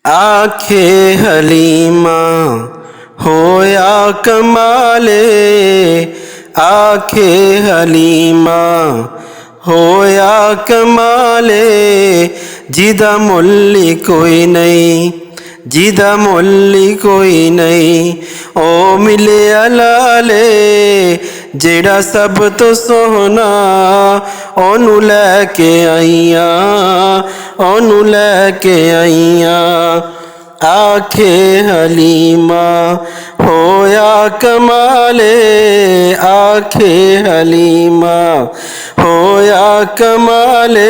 आखे हलीमा होया कमाले, आखे हलीमा होया कमाले, जिदा मुल्ली कोई नहीं, जिदा मुल्ली कोई नहीं, ओ मिले लाले जेड़ा सब तो सोहना, ओनू लैके आईयां, ओनू लैके आईयां। आखे हलीमा होया कमाले, आखे हलीमा होया कमाले,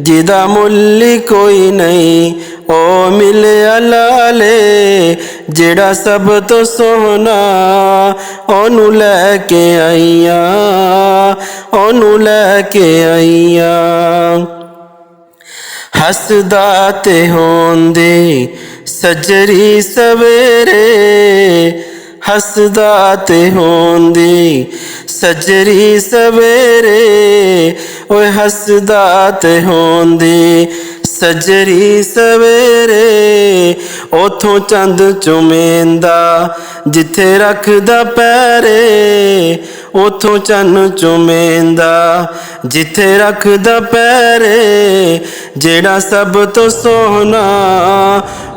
जिदा मुल्ली कोई नहीं, ओ मिले लाले जेड़ा सब तो सोहना, ओनू लैके आईयां, ओनू लैके आईयां। हसदा ते होंदे सजरी सवेरे, हसदा ते होंदे सजरी सवेरे, ओए हसदा ते होंदे सजरी सवेरे, ओथों चंद चुमेंदा जिथे रखदा पैरे, ओथों चन्न चुमेंदा जिथे रखदा पैरे, जेड़ा सब तो सोहना,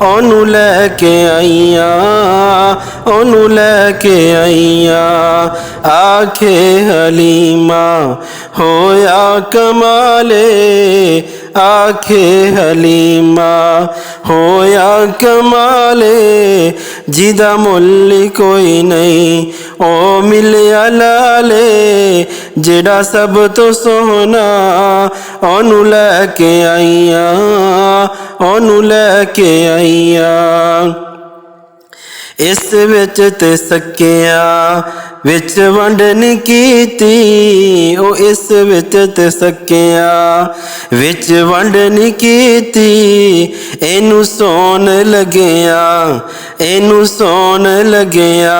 ओनू लैके आईयां, ओनू लैके आईयां। आखे हलीमा होया कमाले, आखे हलीमा होया कमाले, जिदा मुल्ली कोई नहीं, ओ मिलिया लाले जेड़ा सब तो सोहना, ओनू लैके आईयां, ओनू लैके आईयां। इस विच ते सकिया विच वंड नहीं कीती, ओ इस विच ते सकिया विच वंड नहीं कीती, एनू सोन लगेया, एनू सोन लगेया,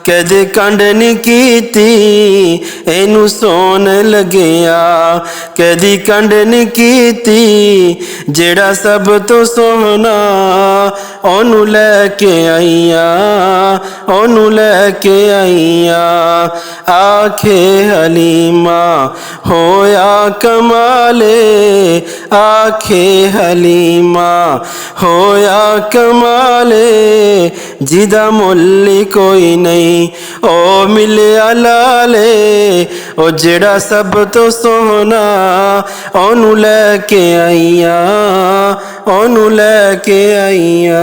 कदे कंड नहीं कीती, एनू सोन लगेया, कदी कंड नहीं कीती, जेड़ा सब तो सोहना, ओनू लैके आईयां, ओनू लैके आईयां। आखे हलीमा होया कमाले, आखे हलीमा होया कमाले, जिदा मुल्ली कोई नहीं, ओ मिलिया लाले ओ जेड़ा सब तो सोहना, ओनू लैके आईयां, ओनू लैके आईयां।